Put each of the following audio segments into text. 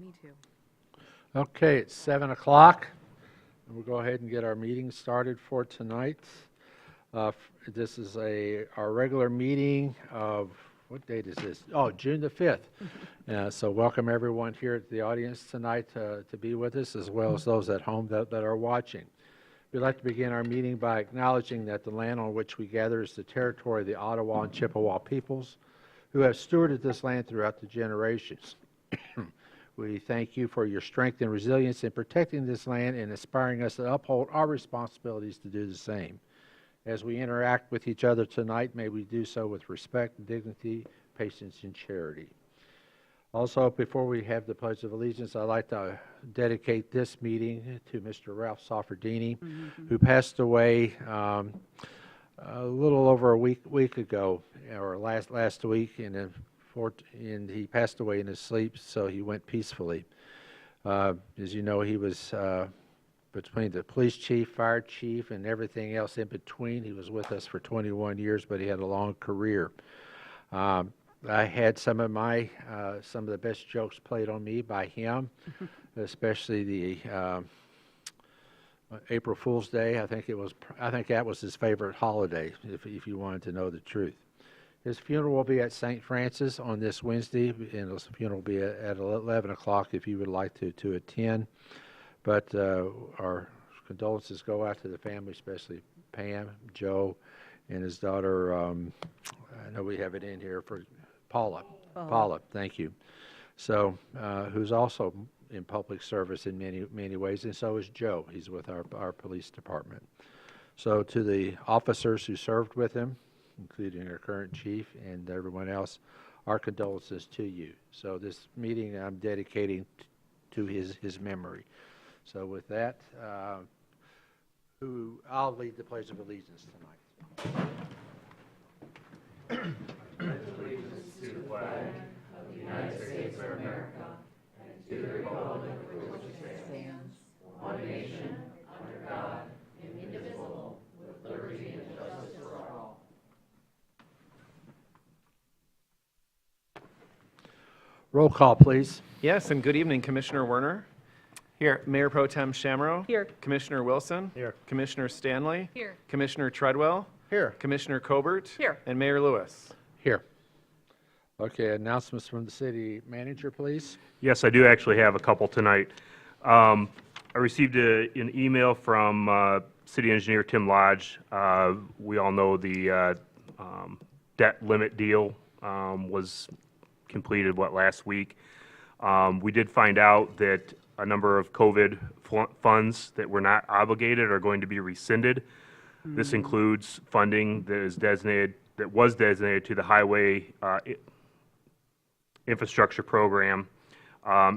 Me too. Okay, it's 7 o'clock. We'll go ahead and get our meeting started for tonight. This is our regular meeting of, what date is this? Oh, June the 5th. So welcome everyone here at the audience tonight to be with us, as well as those at home that are watching. We'd like to begin our meeting by acknowledging that the land on which we gather is the territory of the Ottawa and Chippewa peoples, who have stewarded this land throughout the generations. We thank you for your strength and resilience in protecting this land and inspiring us to uphold our responsibilities to do the same. As we interact with each other tonight, may we do so with respect, dignity, patience, and charity. Also, before we have the Pledge of Allegiance, I'd like to dedicate this meeting to Mr. Ralph Soffardini, who passed away a little over a week ago, or last week, and he passed away in his sleep, so he went peacefully. As you know, he was between the police chief, fire chief, and everything else in between. He was with us for 21 years, but he had a long career. I had some of the best jokes played on me by him, especially the April Fool's Day. I think that was his favorite holiday, if you wanted to know the truth. His funeral will be at St. Francis on this Wednesday, and his funeral will be at 11 o'clock if you would like to attend. But our condolences go out to the family, especially Pam, Joe, and his daughter. I know we have it in here for Paula. Paula, thank you. So, who's also in public service in many ways, and so is Joe. He's with our police department. So, to the officers who served with him, including our current chief and everyone else, our condolences to you. So this meeting I'm dedicating to his memory. So with that, I'll lead the Pledge of Allegiance tonight. Pledge allegiance to the flag of the United States of America and to the republic for which it stands, one nation, under God, indivisible, with liberty and justice for all. Roll call, please. Yes, and good evening, Commissioner Werner. Here. Mayor Pro Tem Shamro. Here. Commissioner Wilson. Here. Commissioner Stanley. Here. Commissioner Treadwell. Here. Commissioner Colbert. Here. And Mayor Lewis. Here. Okay, announcements from the city manager, please. Yes, I do actually have a couple tonight. I received an email from City Engineer Tim Lodge. We all know the debt limit deal was completed, last week. We did find out that a number of COVID funds that were not obligated are going to be rescinded. This includes funding that was designated to the highway infrastructure program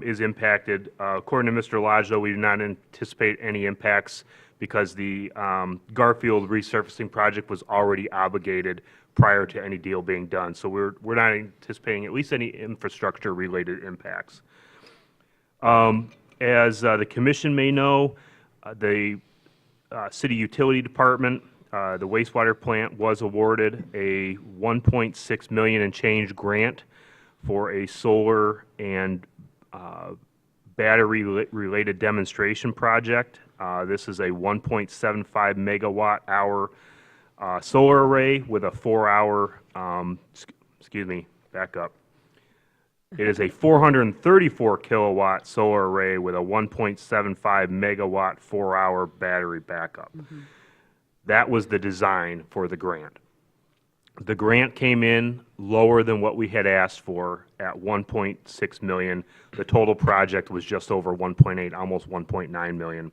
is impacted. According to Mr. Lodge, though, we do not anticipate any impacts because the Garfield resurfacing project was already obligated prior to any deal being done. So we're not anticipating at least any infrastructure-related impacts. As the commission may know, the city utility department, the wastewater plant was awarded a $1.6 million and change grant for a solar and battery-related demonstration project. This is a 1.75 megawatt hour solar array with a 4-hour, back up. It is a 434 kilowatt solar array with a 1.75 megawatt 4-hour battery backup. That was the design for the grant. The grant came in lower than what we had asked for at $1.6 million. The total project was just over 1.8, almost 1.9 million.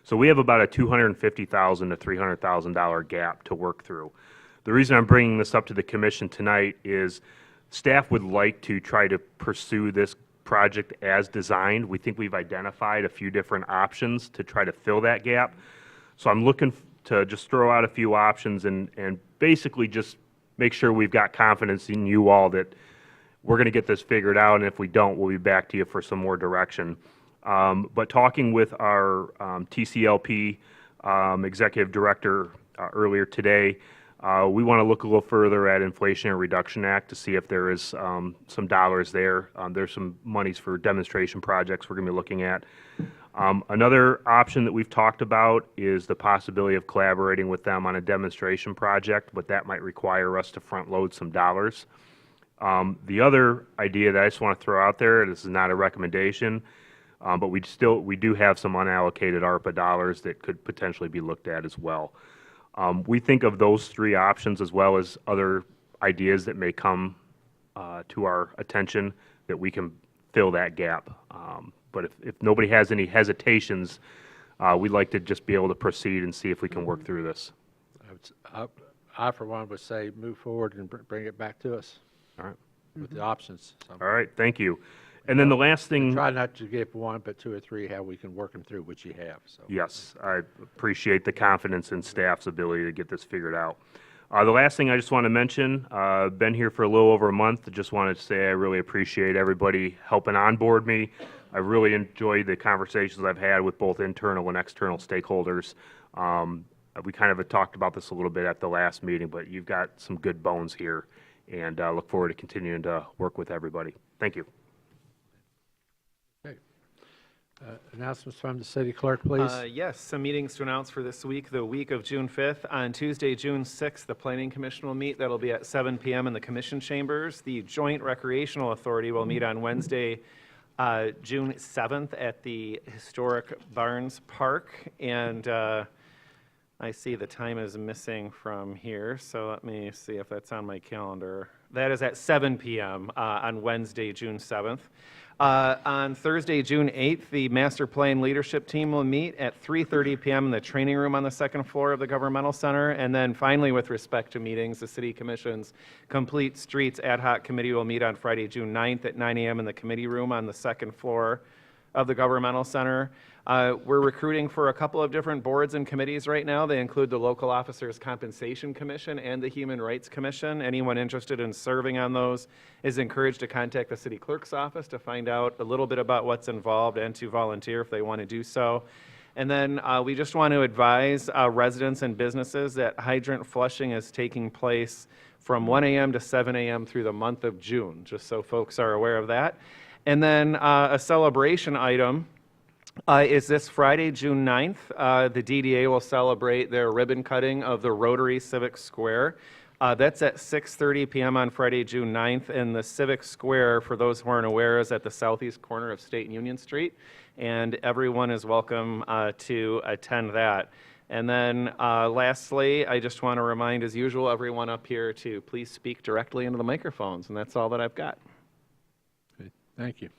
So we have about a $250,000 to $300,000 gap to work through. The reason I'm bringing this up to the commission tonight is staff would like to try to pursue this project as designed. We think we've identified a few different options to try to fill that gap. So I'm looking to just throw out a few options and basically just make sure we've got confidence in you all that we're going to get this figured out, and if we don't, we'll be back to you for some more direction. But talking with our TCLP executive director earlier today, We want to look a little further at Inflation Reduction Act to see if there is some dollars there. There's some monies for demonstration projects we're going to be looking at. Another option that we've talked about is the possibility of collaborating with them on a demonstration project, but that might require us to front load some dollars. The other idea that I just want to throw out there, this is not a recommendation, but we do have some unallocated ARPA dollars that could potentially be looked at as well. We think of those three options as well as other ideas that may come to our attention that we can fill that gap. But if nobody has any hesitations, we'd like to just be able to proceed and see if we can work through this. I, for one, would say move forward and bring it back to us All right. with the options. So All right, thank you. And then the last thing, try not to give one, but two or three, how we can work them through, which you have, so. yes, I appreciate the confidence in staff's ability to get this figured out. The last thing I just want to mention, been here for a little over a month. I just wanted to say I really appreciate everybody helping onboard me. I really enjoyed the conversations I've had with both internal and external stakeholders. We kind of had talked about this a little bit at the last meeting, but you've got some good bones here, and look forward to continuing to work with everybody. Thank you. Okay. Announcements from the city clerk, please. Yes, some meetings to announce for this week. The week of June 5th. On Tuesday, June 6th, the Planning Commission will meet. That'll be at 7 p.m. in the Commission chambers. The Joint Recreational Authority will meet on Wednesday, June 7th at the Historic Barnes Park. And I see the time is missing from here, so let me see if that's on my calendar. That is at 7 p.m. On Wednesday, June 7th. On Thursday, June 8th, the Master Plan Leadership Team will meet at 3:30 p.m. in the training room on the second floor of the Governmental Center. And then finally, with respect to meetings, the City Commission's Complete Streets Ad Hoc Committee will meet on Friday, June 9th at 9 a.m. in the committee room on the second floor of the Governmental Center. We're recruiting for a couple of different boards and committees right now. They include the Local Officers Compensation Commission and the Human Rights Commission. Anyone interested in serving on those is encouraged to contact the city clerk's office to find out a little bit about what's involved and to volunteer if they want to do so. And then we just want to advise residents and businesses that hydrant flushing is taking place from 1 a.m. to 7 a.m. through the month of June, just so folks are aware of that. And then a celebration item is this Friday, June 9th. The DDA will celebrate their ribbon cutting of the Rotary Civic Square. That's at 6:30 p.m. on Friday, June 9th. And the Civic Square, for those who aren't aware, is at the southeast corner of State and Union Street. And everyone is welcome to attend that. And then lastly, I just want to remind, as usual, everyone up here to please speak directly into the microphones. And that's all that I've got. Okay, thank you.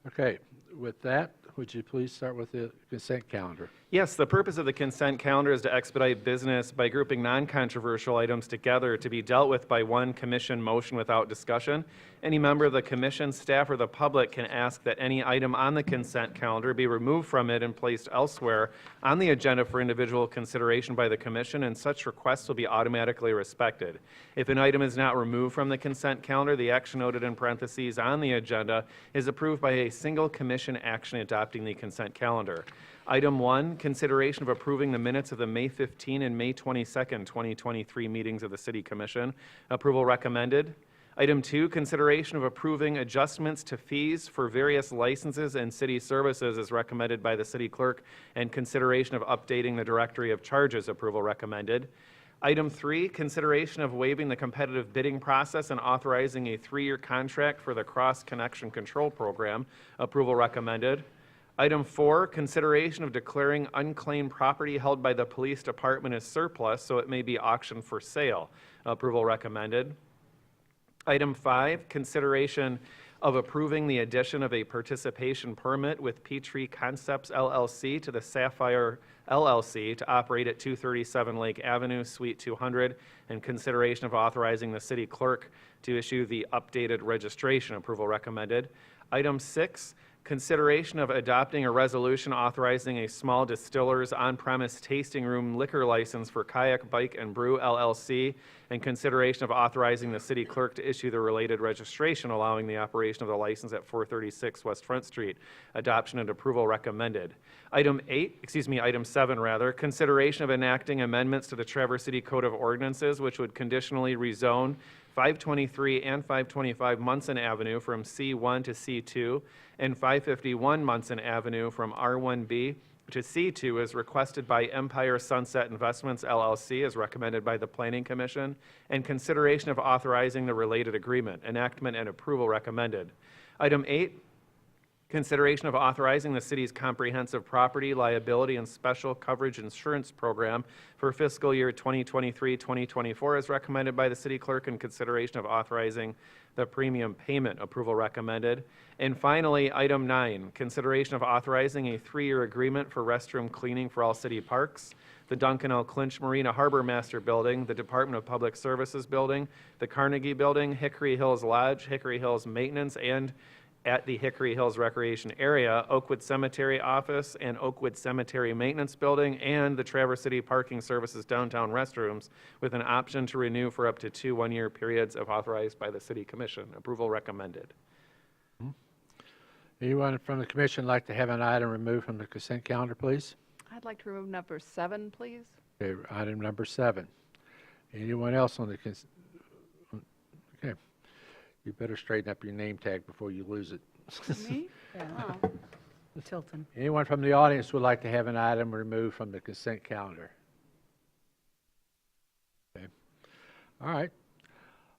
Okay, with that, would you please start with the consent calendar? Yes, the purpose of the consent calendar is to expedite business by grouping non-controversial items together to be dealt with by one commission motion without discussion. Any member of the commission, staff, or the public can ask that any item on the consent calendar be removed from it and placed elsewhere on the agenda for individual consideration by the commission, and such requests will be automatically respected. If an item is not removed from the consent calendar, the action noted in parentheses on the agenda is approved by a single commission action adopting the consent calendar. Item 1, consideration of approving the minutes of the May 15 and May 22nd, 2023 meetings of the City Commission. Approval recommended. Item 2, consideration of approving adjustments to fees for various licenses and city services as recommended by the city clerk, and consideration of updating the directory of charges. Approval recommended. Item 3, consideration of waiving the competitive bidding process and authorizing a 3-year contract for the Cross Connection Control Program. Approval recommended. Item 4, consideration of declaring unclaimed property held by the police department as surplus so it may be auctioned for sale. Approval recommended. Item 5, consideration of approving the addition of a participation permit with Petrie Concepts LLC to the Sapphire LLC to operate at 237 Lake Avenue, Suite 200, and consideration of authorizing the city clerk to issue the updated registration. Approval recommended. Item 6, Consideration of adopting a resolution authorizing a small distiller's on-premise tasting room liquor license for Kayak Bike and Brew LLC, and consideration of authorizing the city clerk to issue the related registration allowing the operation of the license at 436 West Front Street. Adoption and approval recommended. Item 7 rather, consideration of enacting amendments to the Traverse City Code of Ordinances, which would conditionally rezone 523 and 525 Munson Avenue from C1 to C2, and 551 Munson Avenue from R1B to C2 as requested by Empire Sunset Investments LLC as recommended by the Planning Commission, and consideration of authorizing the related agreement. Enactment and approval recommended. Item 8, consideration of authorizing the city's comprehensive property, liability, and special coverage insurance program for fiscal year 2023-2024 as recommended by the city clerk, and consideration of authorizing the premium payment. Approval recommended. And finally, item 9, consideration of authorizing a 3-year agreement for restroom cleaning for all city parks, the Duncan L. Clinch Marina Harbor Master Building, the Department of Public Services Building, the Carnegie Building, Hickory Hills Lodge, Hickory Hills Maintenance, and at the Hickory Hills Recreation Area, Oakwood Cemetery Office and Oakwood Cemetery Maintenance Building, and the Traverse City Parking Services downtown restrooms, with an option to renew for up to 2 one-year periods if authorized by the City Commission. Approval recommended. Anyone from the commission like to have an item removed from the consent calendar, please? I'd like to remove number 7, please. Okay, item number 7. Anyone else on the okay. You better straighten up your name tag before you lose it. Me? Oh. Tilton. Anyone from the audience would like to have an item removed from the consent calendar? Okay. All right.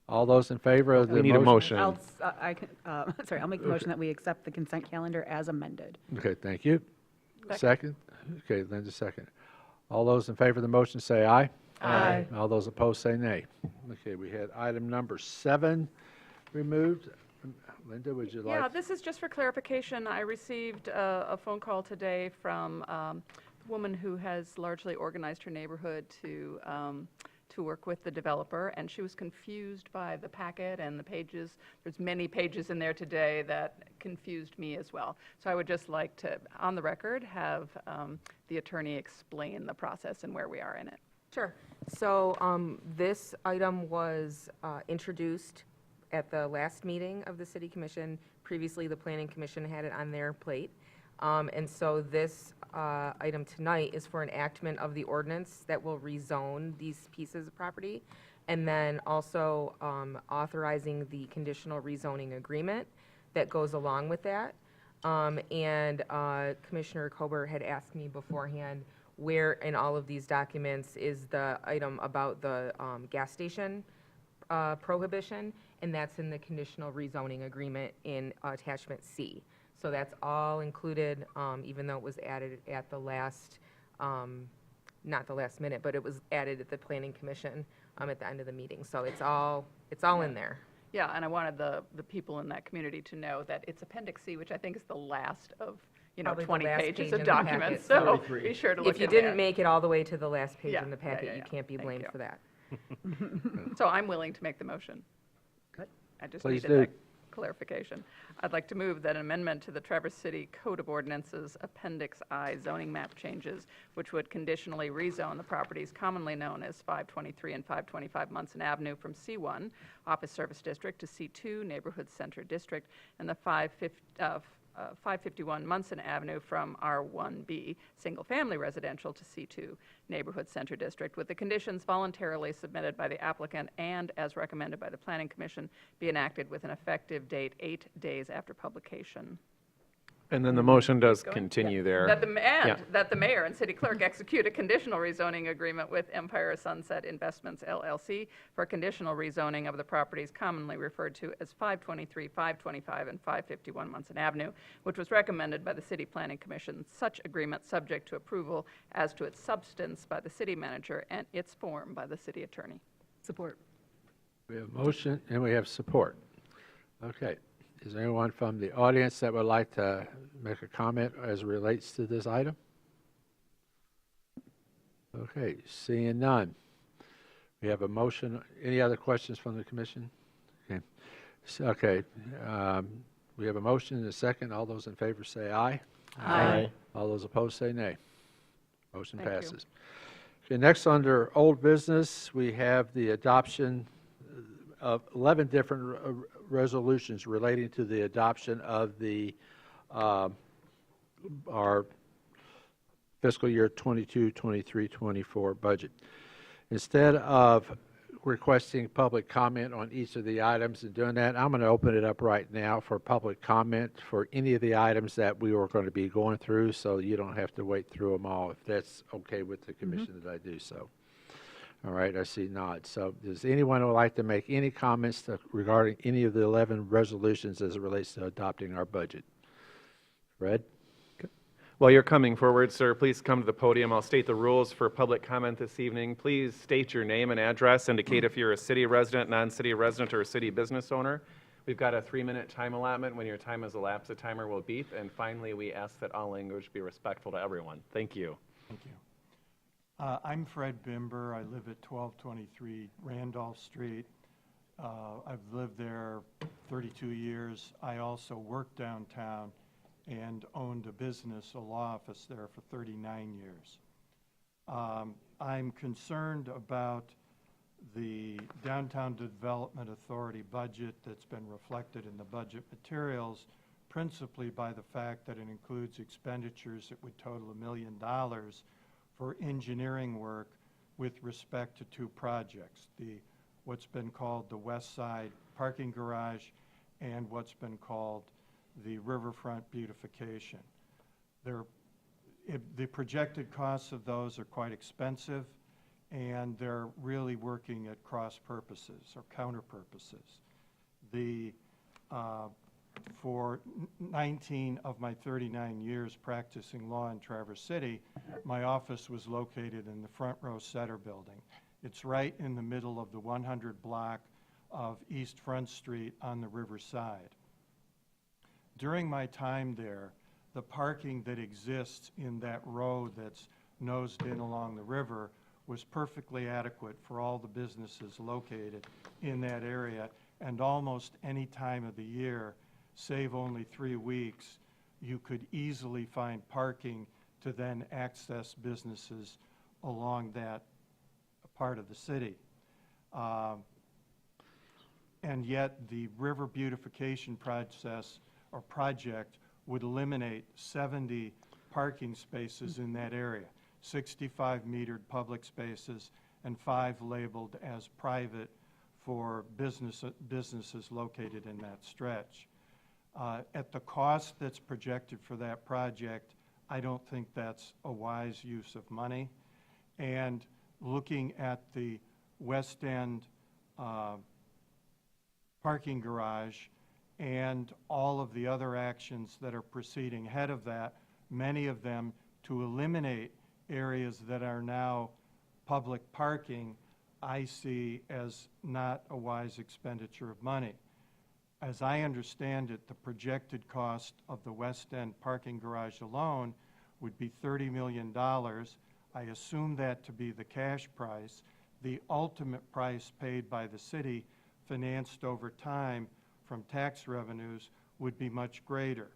All those in favor of the We need a motion. I'll make the motion that we accept the consent calendar as amended. Okay, thank you. Second. Second? Okay, Linda, second. All those in favor of the motion say aye. Aye. All those opposed say nay. Okay, we had item number 7 removed. Linda, would you like? Yeah, this is just for clarification. I received a phone call today from a woman who has largely organized her neighborhood to work with the developer, and she was confused by the packet and the pages. There's many pages in there today that confused me as well. So I would just like to, on the record, have the attorney explain the process and where we are in it. Sure. So this item was introduced at the last meeting of the City Commission. Previously, the Planning Commission had it on their plate. And so this item tonight is for enactment of the ordinance that will rezone these pieces of property, and then also authorizing the conditional rezoning agreement that goes along with that. And Commissioner Kober had asked me beforehand where in all of these documents is the item about the gas station prohibition, and that's in the conditional rezoning agreement in attachment C. So that's all included, even though it was added at the last, not the last minute, but it was added at the Planning Commission at the end of the meeting. So it's all in there. Yeah, and I wanted the people in that community to know that it's Appendix C, which I think is the last of, Probably the 20 last pages page of in the packet, documents. so So be sure to look If you in there. didn't make it all the way to the last page Yeah, in the yeah, packet, yeah, you yeah. can't be Thank blamed you. for that. So I'm willing to make the motion. Good. I just Please needed do. that clarification. I'd like to move that an amendment to the Traverse City Code of Ordinances Appendix I zoning map changes, which would conditionally rezone the properties commonly known as 523 and 525 Munson Avenue from C1 Office Service District to C2 Neighborhood Center District, and the 551 Munson Avenue from R1B Single Family Residential to C2 Neighborhood Center District, with the conditions voluntarily submitted by the applicant and as recommended by the Planning Commission be enacted with an effective date 8 days after publication. And then the motion does Going? continue there. That the mayor and city clerk execute a conditional rezoning agreement with Empire Sunset Investments LLC for conditional rezoning of the properties commonly referred to as 523, 525, and 551 Munson Avenue, which was recommended by the City Planning Commission. Such agreement subject to approval as to its substance by the city manager and its form by the city attorney. Support. We have motion and we have support. Okay. Is there anyone from the audience that would like to make a comment as it relates to this item? Okay, seeing none. We have a motion. Any other questions from the commission? Okay. Okay. We have a motion and a second. All those in favor say aye. Aye. All those opposed say nay. Motion Thank you. passes. Okay, next, under old business, we have the adoption of 11 different resolutions relating to the adoption of the, our fiscal year 22, 23, 24 budget. Instead of requesting public comment on each of the items and doing that, I'm going to open it up right now for public comment for any of the items that we were going to be going through, so you don't have to wait through them all, if that's okay with the commission that I do so. All right, I see nods. So does anyone who would like to make any comments regarding any of the 11 resolutions as it relates to adopting our budget? Fred? While you're coming forward, sir, please come to the podium. I'll state the rules for public comment this evening. Please state your name and address, indicate if you're a city resident, non-city resident, or a city business owner. We've got a 3-minute time allotment. When your time has elapsed, the timer will beep. And finally, we ask that all language be respectful to everyone. Thank you. Thank you. I'm Fred Bimber. I live at 1223 Randolph Street. I've lived there 32 years. I also work downtown and owned a business, a law office there for 39 years. I'm concerned about the Downtown Development Authority budget that's been reflected in the budget materials, principally by the fact that it includes expenditures that would total $1 million for engineering work with respect to 2 projects, what's been called the West Side Parking Garage and what's been called the Riverfront Beautification. The projected costs of those are quite expensive, and they're really working at cross purposes or counter purposes. For 19 of my 39 years practicing law in Traverse City, my office was located in the Front Row Setter building. It's right in the middle of the 100 block of East Front Street on the riverside. During my time there, the parking that exists in that road that's nosed in along the river was perfectly adequate for all the businesses located in that area, and almost any time of the year, save only 3 weeks, you could easily find parking to then access businesses along that part of the city. And yet the river beautification project would eliminate 70 parking spaces in that area, 65 metered public spaces and 5 labeled as private for businesses located in that stretch. At the cost that's projected for that project, I don't think that's a wise use of money. And looking at the West End parking garage and all of the other actions that are proceeding ahead of that, many of them to eliminate areas that are now public parking, I see as not a wise expenditure of money. As I understand it, the projected cost of the West End parking garage alone would be $30 million. I assume that to be the cash price. The ultimate price paid by the city, financed over time from tax revenues, would be much greater.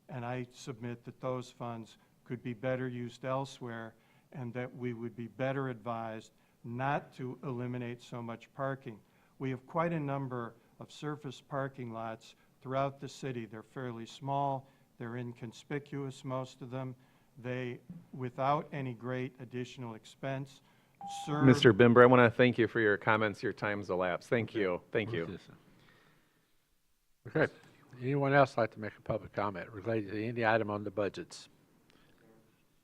And I submit that those funds could be better used elsewhere, and that we would be better advised not to eliminate so much parking. We have quite a number of surface parking lots throughout the city. They're fairly small, they're inconspicuous, most of them. They, without any great additional expense, serve... Mr. Bimber, I want to thank you for your comments. Your time's elapsed. Thank you. Thank you. Okay. Anyone else like to make a public comment related to any item on the budgets?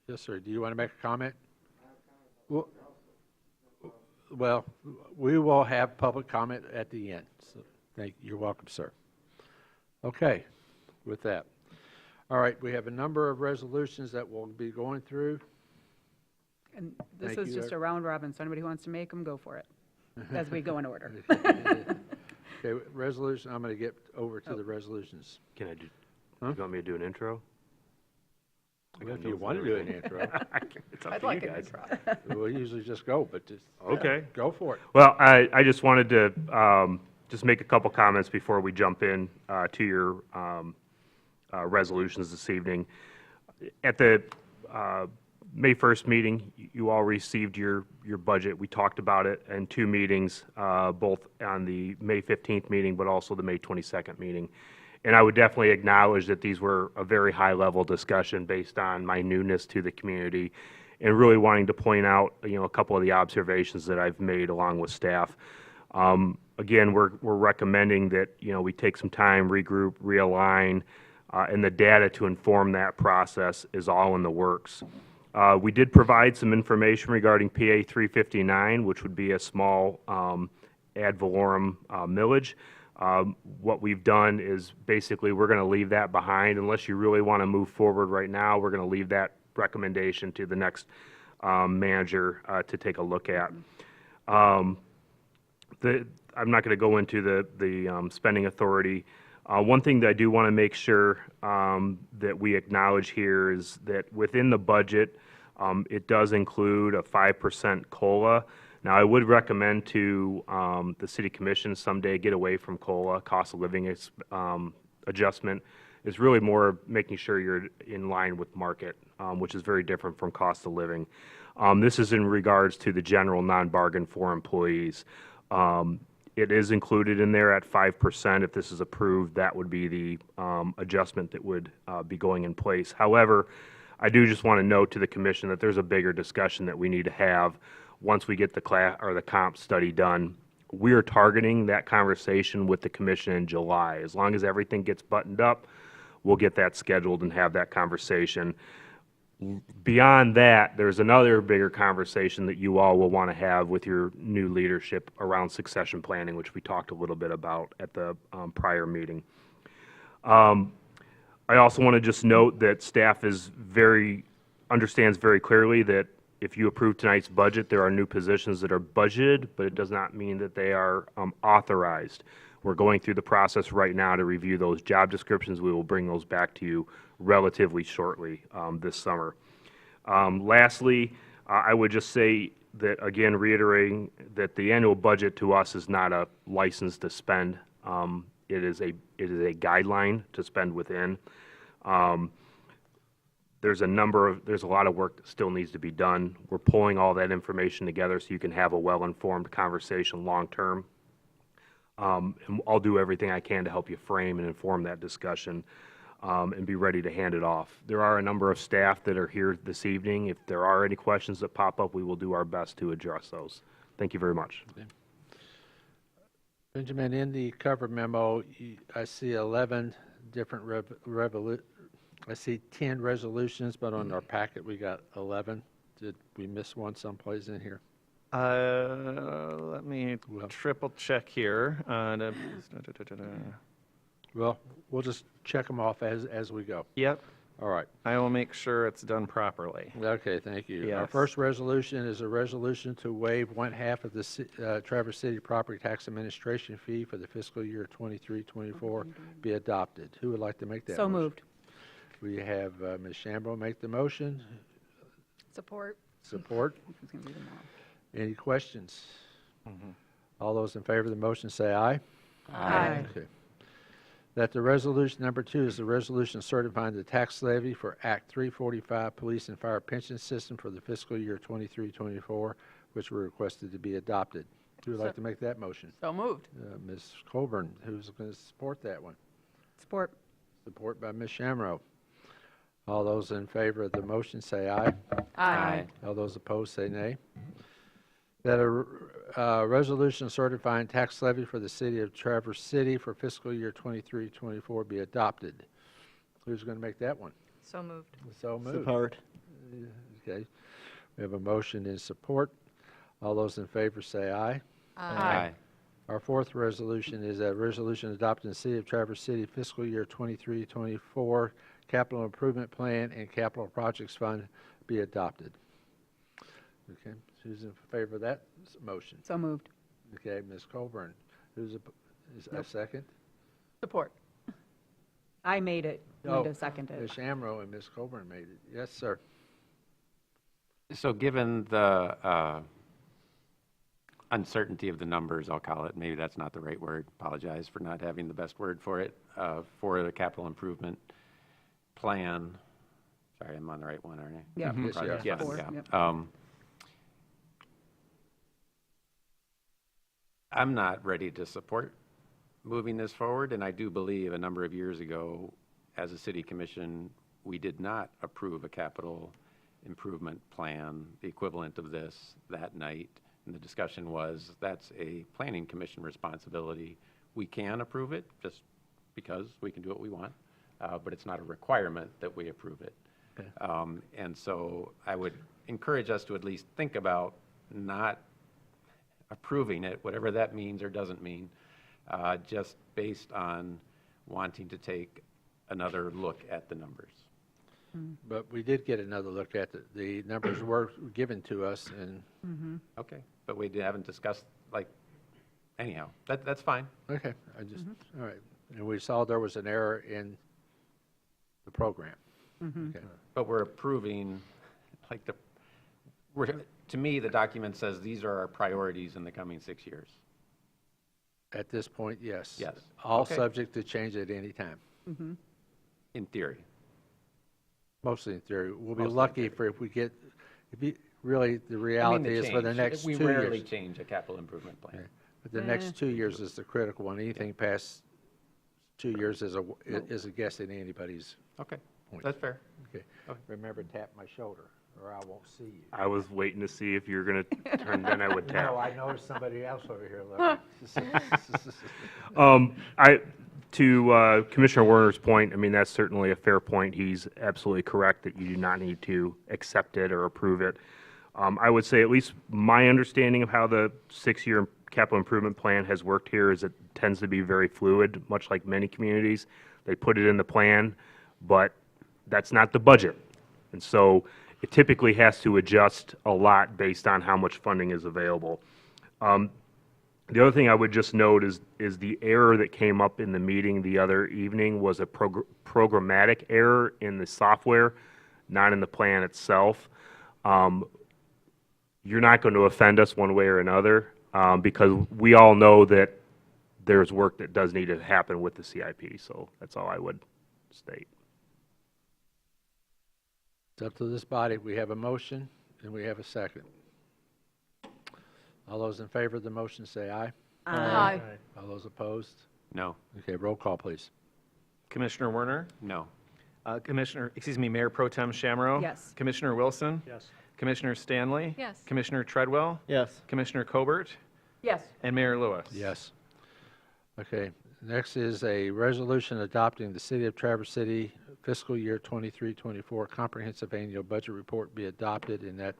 Yes, sir. Do you want to make a comment? Well, we will have public comment at the end. So you're welcome, sir. Okay, with that. All right, we have a number of resolutions that we'll be going through. And this Thank is you. just a round robin, so anybody who wants to make them, go for it, as we go in order. Okay, resolution, I'm going to get over to the resolutions. Can I do, Huh? you want me to do an intro? Well, if you want to do an intro, It's up I'd to like you an guys. intro. we'll usually just go, but just Okay. go for it. Well, I just wanted to just make a couple comments before we jump in to your resolutions this evening. At the May 1st meeting, you all received your budget. We talked about it in 2 meetings, both on the May 15th meeting, but also the May 22nd meeting. And I would definitely acknowledge that these were a very high-level discussion based on my newness to the community and really wanting to point out, a couple of the observations that I've made along with staff. Again, we're recommending that, we take some time, regroup, realign, and the data to inform that process is all in the works. We did provide some information regarding PA 359, which would be a small ad valorem millage. What we've done is basically we're going to leave that behind. Unless you really want to move forward right now, we're going to leave that recommendation to the next manager to take a look at. I'm not going to go into the spending authority. One thing that I do want to make sure that we acknowledge here is that within the budget, it does include a 5% COLA. Now, I would recommend to the City Commission someday get away from COLA. Cost of living adjustment is really more making sure you're in line with market, which is very different from cost of living. This is in regards to the general non-bargain for employees. It is included in there at 5%. If this is approved, that would be the adjustment that would be going in place. However, I do just want to note to the commission that there's a bigger discussion that we need to have once we get the comp study done. We are targeting that conversation with the commission in July. As long as everything gets buttoned up, we'll get that scheduled and have that conversation. Beyond that, there's another bigger conversation that you all will want to have with your new leadership around succession planning, which we talked a little bit about at the prior meeting. I also want to just note that staff understands very clearly that if you approve tonight's budget, there are new positions that are budgeted, but it does not mean that they are authorized. We're going through the process right now to review those job descriptions. We will bring those back to you relatively shortly this summer. Lastly, I would just say that, again, reiterating that the annual budget to us is not a license to spend. It is a guideline to spend within. There's a lot of work that still needs to be done. We're pulling all that information together so you can have a well-informed conversation long-term. And I'll do everything I can to help you frame and inform that discussion and be ready to hand it off. There are a number of staff that are here this evening. If there are any questions that pop up, we will do our best to address those. Thank you very much. Benjamin, in the cover memo, I see 11 different I see 10 resolutions, but on our packet we got 11. Did we miss one someplace in here? Let me triple check here. Well, we'll just check them off as we go. Yep, All right. I will make sure it's done properly. Okay, thank you. Our Yes. first resolution is a resolution to waive 1/2 of the Traverse City Property Tax Administration fee for the fiscal year 23-24 be adopted. Who would like to make that So motion? moved. We have Ms. Shambro make the motion. Support. Support. Who's gonna read them all? Any questions? All those in favor of the motion say aye. Aye. Okay. That the resolution number 2 is the resolution certifying the tax levy for Act 345 Police and Fire Pension System for the fiscal year 23-24, which were requested to be adopted. Who would like to make that motion? So moved. Ms. Colburn, who's going to support that one? Support. Support by Ms. Shamro. All those in favor of the motion say aye. Aye. All those opposed say nay. That a resolution certifying tax levy for the city of Traverse City for fiscal year 23-24 be adopted. Who's going to make that one? So moved. So moved. Support. Okay. We have a motion in support. All those in favor say aye. Aye. Our fourth resolution is a resolution adopting the City of Traverse City fiscal year 23-24 capital improvement plan and capital projects fund be adopted. Okay, who's in favor of that motion? So moved. Okay, Ms. Colburn. Is a second? Support. I made it. Oh, Linda seconded. Ms. Shamro and Ms. Colburn made it. Yes, sir. So given the uncertainty of the numbers, I'll call it, maybe that's not the right word, apologize for not having the best word for it, for the capital improvement plan, sorry, I'm on the right one, aren't I? Yep. Yes, you Project are. plan, Four, yeah. yep. I'm not ready to support moving this forward, and I do believe a number of years ago, as a city commission, we did not approve a capital improvement plan, the equivalent of this, that night. And the discussion was, that's a planning commission responsibility. We can approve it, just because we can do what we want, but it's not a requirement that we approve it. And so I would encourage us to at least think about not approving it, whatever that means or doesn't mean, just based on wanting to take another look at the numbers. But we did get another look at the numbers were given to us, and, Okay, but we haven't discussed, like, anyhow, that's fine. okay, I just, all right. And we saw there was an error in the program. Okay. But we're approving, like, to me, the document says these are our priorities in the coming 6 years. At this point, yes. Yes. All Okay. subject to change at any time, In theory. mostly in theory. We'll be Mostly in lucky theory. if we get, really, the reality is for the next 2 We years. rarely change a capital improvement plan. But the next 2 years is the critical one. Anything past 2 years is a guess at anybody's Okay, point. that's fair. Okay. Remember, tap my shoulder, or I won't see you. I was waiting to see if you were going to turn, then I would No, tap. I noticed somebody else over here looking. To Commissioner Werner's point, I mean, that's certainly a fair point. He's absolutely correct that you do not need to accept it or approve it. I would say at least my understanding of how the 6-year capital improvement plan has worked here is it tends to be very fluid, much like many communities. They put it in the plan, but that's not the budget. And so it typically has to adjust a lot based on how much funding is available. The other thing I would just note is the error that came up in the meeting the other evening was a programmatic error in the software, not in the plan itself. You're not going to offend us one way or another, because we all know that there's work that does need to happen with the CIP, so that's all I would state. It's up to this body. We have a motion, and we have a second. All those in favor of the motion say aye. Aye. All those opposed? No, Okay, roll call, please. Commissioner Werner? no. Mayor Pro Tem Shamro? Yes. Commissioner Wilson? Yes. Commissioner Stanley? Yes. Commissioner Treadwell? Yes. Commissioner Colbert? Yes. And Mayor Lewis? Yes. Okay, next is a resolution adopting the City of Traverse City fiscal year 23-24 comprehensive annual budget report be adopted, and that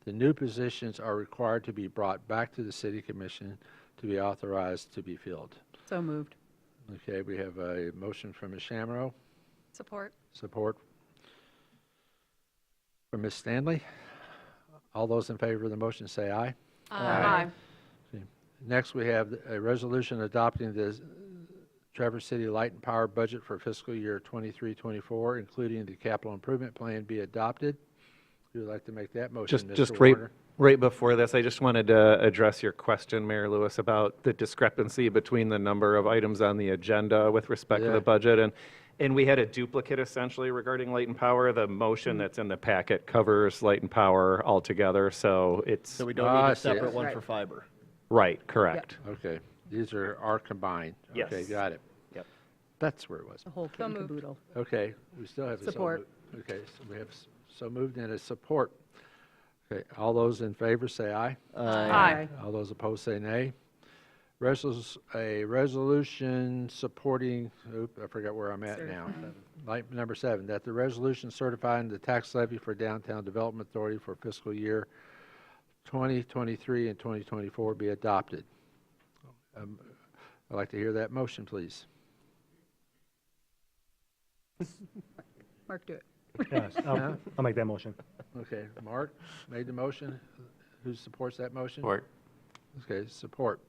the new positions are required to be brought back to the City Commission to be authorized to be filled. So moved. Okay, we have a motion from Ms. Shamro, Support. support from Ms. Stanley. All those in favor of the motion say aye. Aye. Next, we have a resolution adopting the Traverse City Light and Power budget for fiscal year 23-24, including the capital improvement plan be adopted. Who would like to make that motion, Mr. Just Warner? right before this, I just wanted to address your question, Mayor Lewis, about the discrepancy between the number of items on the agenda with respect to Yeah. the budget. And we had a duplicate essentially regarding Light and Power. The motion that's in the packet covers Light and Power altogether, so it's, So we don't Ah, need I a see it. separate one Right. for fiber. right, correct. Okay, these are combined. Okay, Yes. got it. Yep. That's where it was. The whole kit So and moved. caboodle. Okay, we still have a so Support. moved. Okay, so we have so moved and a support. Okay, all those in favor say aye. Aye. All those opposed say nay. A resolution supporting, I forgot where I'm at now. Like number 7, that the resolution certifying the tax levy for Downtown Development Authority for fiscal year 2023 and 2024 be adopted. I'd like to hear that motion, please. Mark, do it. Yes, I'll make that motion. Okay, Mark made the motion. Who supports that motion? Support. Okay, support.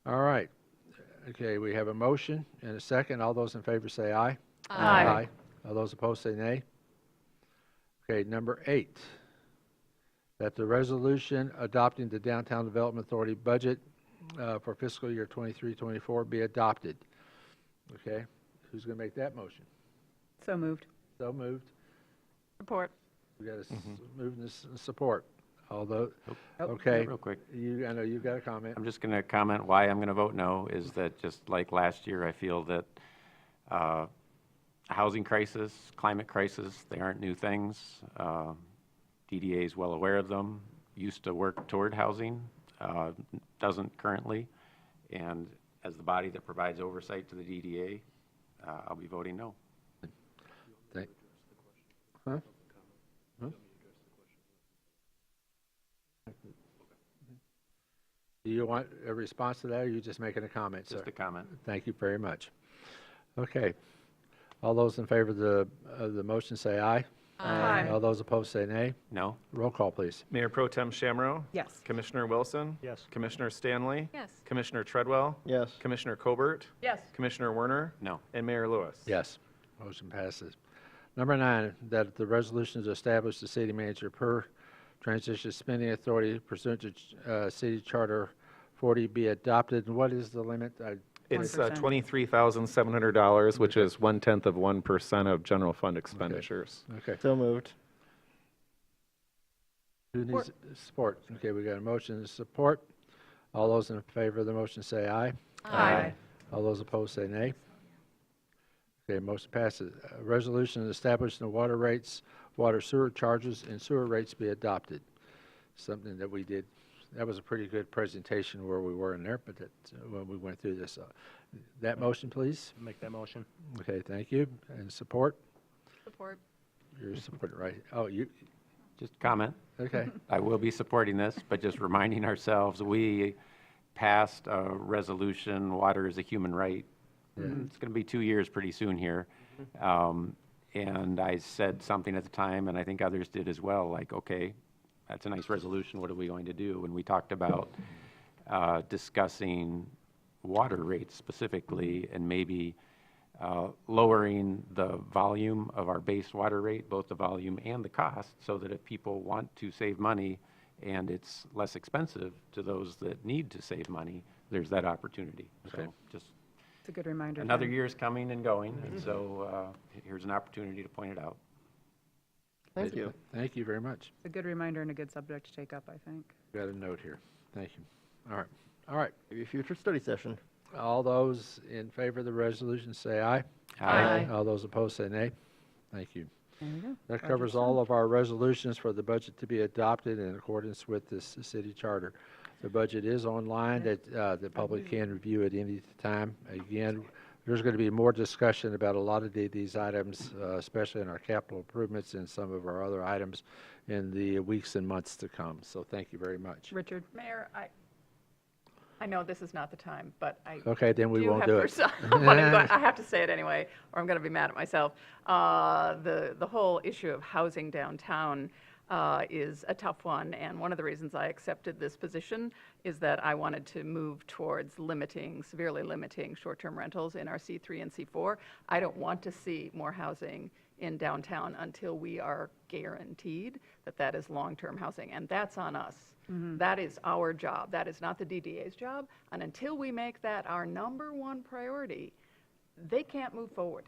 All right. Okay, we have a motion and a second. All those in favor say aye. Aye. All those opposed say nay. Okay, number 8, that the resolution adopting the Downtown Development Authority budget for fiscal year 23-24 be adopted. Okay, who's going to make that motion? So moved. So moved. Support. We got a move and support. Although, Oh, okay. Real quick, I know you've got a comment. I'm just going to comment why I'm going to vote no, is that just like last year, I feel that housing crisis, climate crisis, they aren't new things. DDA is well aware of them, used to work toward housing, doesn't currently. And as the body that provides oversight to the DDA, I'll be voting no. Thank- Huh? Huh? Do you want a response to that, or are you just making a comment, sir? Just a comment. Thank you very much. Okay. All those in favor of the motion say aye. Aye. All those opposed say nay. No? Roll call, please. Mayor Pro Tem Shamro? Yes. Commissioner Wilson? Yes. Commissioner Stanley? Yes. Commissioner Treadwell? Yes. Commissioner Colbert? Yes. Commissioner Werner? No. And Mayor Lewis? Yes. Motion passes. Number 9, that the resolution to establish the city manager per transition spending authority pursuant to City Charter 40 be adopted. And what is the limit? It's 1%. $23,700, which is 0.1% of general fund expenditures. Okay. So moved. Who needs support? Okay, we got a motion and support. All those in favor of the motion say aye. Aye. All those opposed say nay. Okay, motion passes. Resolution establishing the water rates, water sewer charges, and sewer rates be adopted. Something that we did. That was a pretty good presentation where we were in there, but that, when we went through this. That motion, please. Make that motion. Okay, thank you. And support? Support. You're supporting, right? Oh, you, Just a comment. okay. I will be supporting this, but just reminding ourselves, we passed a resolution, water is a human right. It's going to be 2 years pretty soon here. And I said something at the time, and I think others did as well, like, okay, that's a nice resolution, what are we going to do? And we talked about discussing water rates specifically, and maybe lowering the volume of our base water rate, both the volume and the cost, so that if people want to save money and it's less expensive to those that need to save money, there's that opportunity. Okay. So just It's a good reminder. another Ken. year's coming and going, and so here's an opportunity to point it out. Thank you. Thank you very much. It's a good reminder and a good subject to take up, I think. Got a note here. Thank you. All right. All right. Maybe a future study session. All those in favor of the resolution say aye. Aye. All those opposed say nay. Thank you. There we go. That Budget's covers all of our resolutions for the budget to be adopted in accordance with this city charter. The budget is online, that the public can review at any time. Again, there's going to be more discussion about a lot of these items, especially in our capital improvements and some of our other items in the weeks and months to come. So thank you very much. Richard? Mayor, I know this is not the time, but I Okay, then we won't do it. I have to say it anyway, or I'm going to be mad at myself. The whole issue of housing downtown is a tough one, and one of the reasons I accepted this position is that I wanted to move towards severely limiting short-term rentals in our C3 and C4. I don't want to see more housing in downtown until we are guaranteed that that is long-term housing, and that's on us. That is our job. That is not the DDA's job, and until we make that our number one priority, they can't move forward.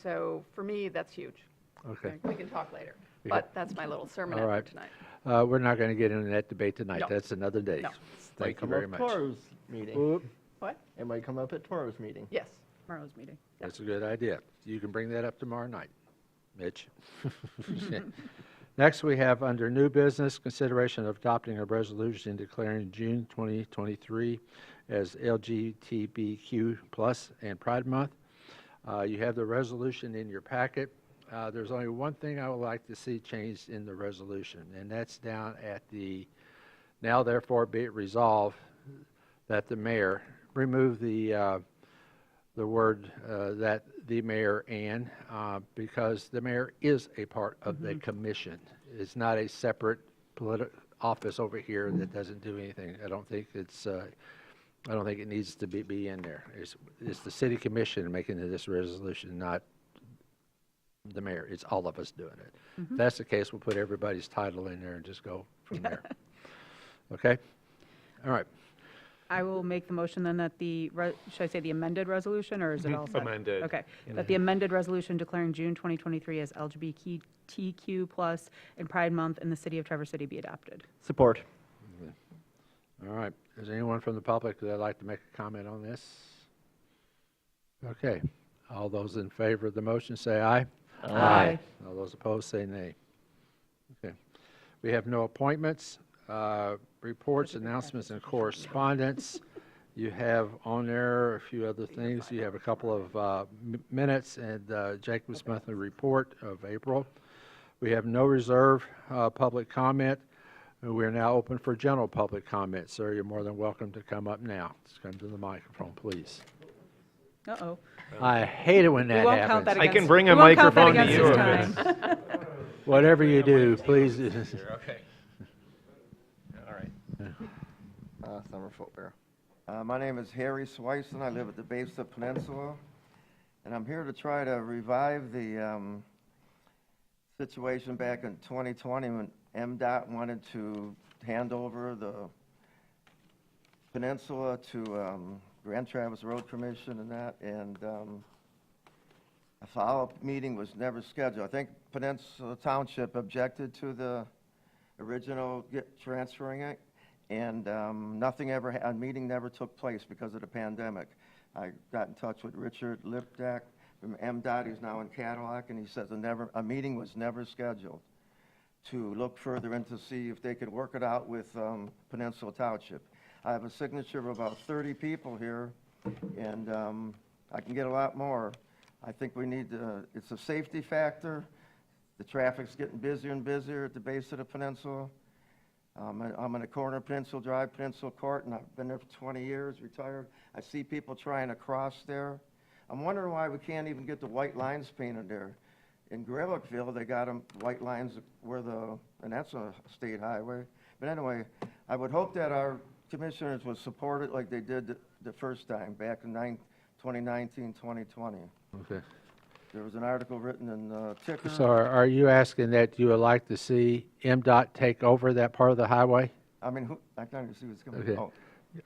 So for me, that's huge. Okay. We can talk later, but that's my little sermon All after right. tonight. We're not going to get into that debate tonight. No. That's another day. No. Thank you very much. Tomorrow's meeting. Oop, What? It might come up at tomorrow's meeting. Yes. Tomorrow's meeting. That's a good idea. You can bring that up tomorrow night, Mitch. Next, we have under new business, consideration of adopting a resolution declaring June 2023 as LGBTQ+ and Pride Month. You have the resolution in your packet. There's only one thing I would like to see changed in the resolution, and that's down at the, now therefore be it resolved that the mayor remove the word that the mayor and, because the mayor is a part of the commission. It's not a separate office over here that doesn't do anything. I don't think it's, I don't think it needs to be in there. It's the city commission making this resolution, not the mayor. It's all of us doing it. If that's the case, we'll put everybody's title in there and just go from there. Okay? All right. I will make the motion then that should I say the amended resolution, or is it all set? Amended. Okay, that the amended resolution declaring June 2023 as LGBTQ+ and Pride Month in the city of Traverse City be adopted. Support. All right. Is there anyone from the public that would like to make a comment on this? Okay. All those in favor of the motion say aye. Aye. All those opposed say nay. Okay. We have no appointments, reports, announcements, and correspondence. You have on there a few other things. You have a couple of minutes and Jacob's monthly report of April. We have no reserve public comment. We are now open for general public comment. Sir, you're more than welcome to come up now. Just come to the microphone, please. Uh-oh. I hate it when that We won't count that happens. I can bring a we won't count that microphone to against you. his time. Whatever you do, please. Okay. All right. Summer Footwear. My name is Harry Sweisen. I live at the base of Peninsula, and I'm here to try to revive the situation back in 2020 when MDOT wanted to hand over the peninsula to Grand Traverse Road Commission and that, and a follow-up meeting was never scheduled. I think Peninsula Township objected to the original transferring it, and a meeting never took place because of the pandemic. I got in touch with Richard Lipdak from MDOT, who's now in Cadillac, and he says a meeting was never scheduled to look further into see if they could work it out with Peninsula Township. I have a signature of about 30 people here, and I can get a lot more. I think we need to, it's a safety factor. The traffic's getting busier and busier at the base of the peninsula. I'm on the corner of Peninsula Drive, Peninsula Court, and I've been there for 20 years, retired. I see people trying to cross there. I'm wondering why we can't even get the white lines painted there. In Graylockville, they got them white lines and that's a state highway. But anyway, I would hope that our commissioners would support it like they did the first time, back in 2019, 2020. Okay. There was an article written in Ticker. So are you asking that you would like to see MDOT take over that part of the highway? I mean, I can't even see what's coming. Okay. Oh,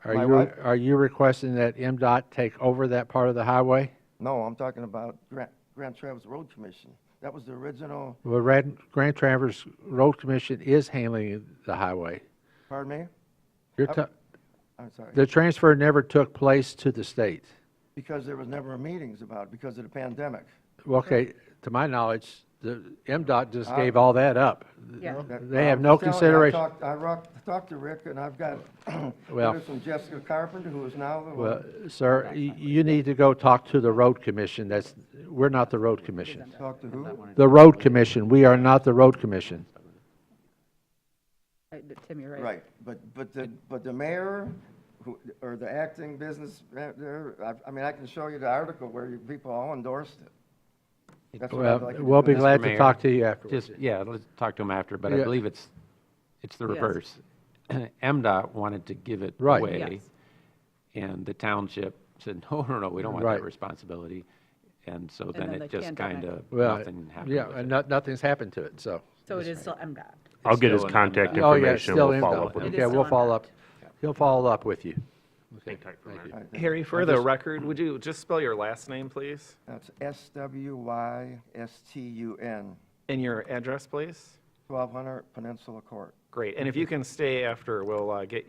Are My you, what? are you requesting that MDOT take over that part of the highway? no, I'm talking about Grand Traverse Road Commission. That was the original, Well, Grand Traverse Road Commission is handling the highway. pardon me? You're ta- I'm sorry. The transfer never took place to the state. Because there was never meetings about it because of the pandemic. Well, okay, to my knowledge, the MDOT just gave all that up. Yeah. They have no consideration. I talked to Rick, and I've got Well- letters from Jessica Carpenter, who is now the Well, one. sir, you need to go talk to the road commission. We're not the road commission. Talk to who? The road commission, we are not the road commission. Tim, you're right. Right, but the mayor, or the acting business manager, I mean, I can show you the article where people all endorsed it. That's what I'd Well, like to do. we'll be Mr. glad to Mayor, talk to you afterwards. Just, yeah, let's talk to him after, but I Yeah. believe it's the Yes. reverse. MDOT wanted to give it Right. away, Yes. and the township said, no, we don't want Right. that responsibility. And so then then the it just pandemic. kind of, Well, nothing happened yeah, with and it. nothing's happened to it, so. So it is still MDOT. I'll get his still an contact MDOT. Oh, yeah, it's information, still and we'll follow MDOT. up with It him. is Okay, still we'll follow up. MDOT. He'll follow up with you. Hang tight for a Thank minute. you. All right, Harry, for the record, would you just spell your last name, please? That's SWYSTUN, And your address, please? 1200 Peninsula Court. Great. And if you can stay after, we'll get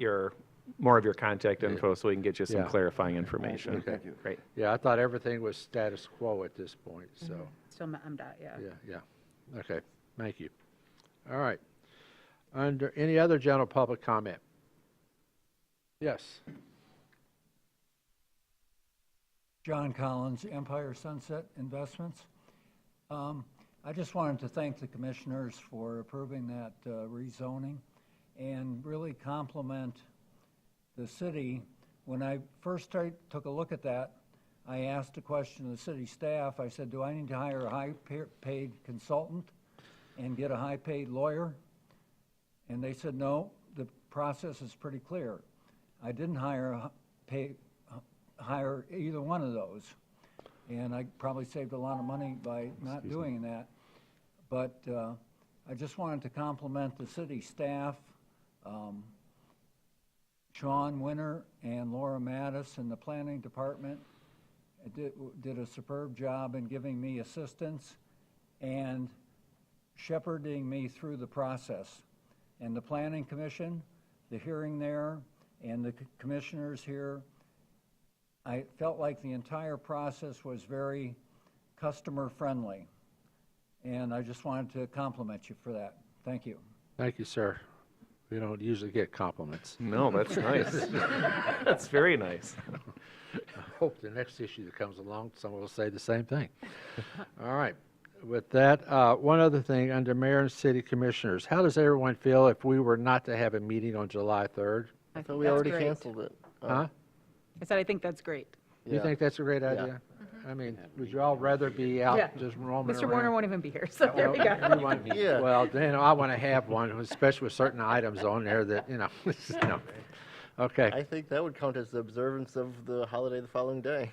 more of your contact info so we can get you some Yeah. clarifying information. Okay. Thank you. Great. Yeah, I thought everything was status quo at this point, so, Still MDOT, yeah. yeah. Okay, thank you. All right. Under any other general public comment? Yes. John Collins, Empire Sunset Investments. I just wanted to thank the commissioners for approving that rezoning and really compliment the city. When I first took a look at that, I asked a question to the city staff. I said, do I need to hire a high-paid consultant and get a high-paid lawyer? And they said, no, the process is pretty clear. I didn't hire either one of those. And I probably saved a lot of money by not doing that. But I just wanted to compliment the city staff. Sean Winter and Laura Mattis in the planning department did a superb job in giving me assistance and shepherding me through the process. And the planning commission, the hearing there, and the commissioners here, I felt like the entire process was very customer-friendly. And I just wanted to compliment you for that. Thank you. Thank you, sir. We don't usually get compliments. No, that's nice. That's very nice. I hope the next issue that comes along, someone will say the same thing. All right. With that, one other thing, under mayor and city commissioners, how does everyone feel if we were not to have a meeting on July 3rd? I I thought think we that's already great. canceled it. Huh? I said, I think that's great. You Yeah. think that's a great idea? I mean, would you all rather be out Yeah. just roaming around? Mr. Warner won't even be here, so there we Well, go. you want- Yeah. Well, then I want to have one, especially with certain items on there that, no. Okay. I think that would count as the observance of the holiday the following day.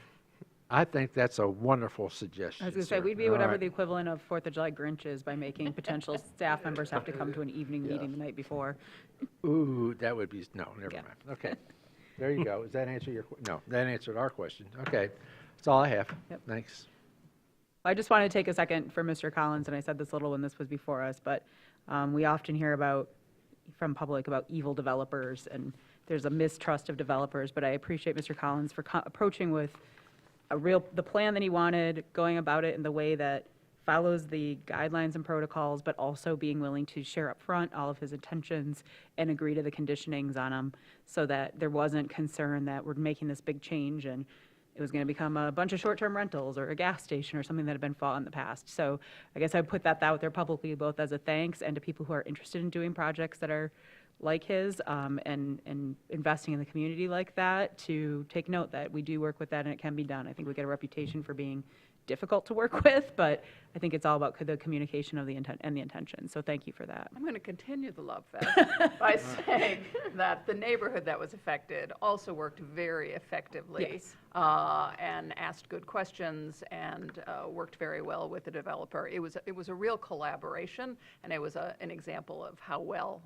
I think that's a wonderful suggestion. I was going to say, sir. we'd be All whatever right. the equivalent of 4th of July Grinch is by making potential staff members have to come to an evening meeting the night before. Ooh, that would be, no, never Yeah. mind. Okay. There you go. Does that answer your, no, that answered our question. Okay. That's all I have. Yep. Thanks. I just want to take a second for Mr. Collins, and I said this a little when this was before us, but we often hear from public about evil developers, and there's a mistrust of developers, but I appreciate Mr. Collins for approaching with the plan that he wanted, going about it in the way that follows the guidelines and protocols, but also being willing to share up front all of his intentions and agree to the conditionings on them, so that there wasn't concern that we're making this big change and it was going to become a bunch of short-term rentals or a gas station or something that had been fought in the past. So I guess I put that out there publicly, both as a thanks and to people who are interested in doing projects that are like his, and investing in the community like that, to take note that we do work with that and it can be done. I think we get a reputation for being difficult to work with, but I think it's all about the communication of the intent and the intention. So thank you for that. I'm going to continue the love fest by saying that the neighborhood that was affected also worked very effectively. Yes. And asked good questions and worked very well with the developer. It was a real collaboration, and it was an example of how well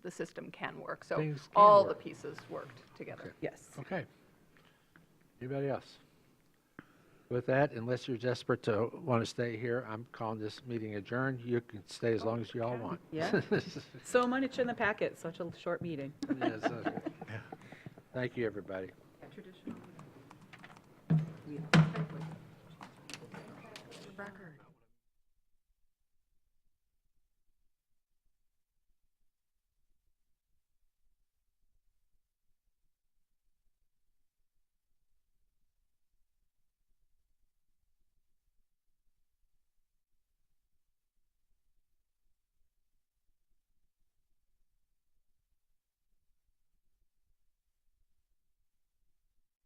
the system can work. So Things can all the work. pieces worked together. Yes. Okay. Anybody else? With that, unless you're desperate to want to stay here, I'm calling this meeting adjourned. You can stay as long as you all want. Yeah. So much in the packet, such a short meeting. Yes, thank you, everybody. Traditional. Record.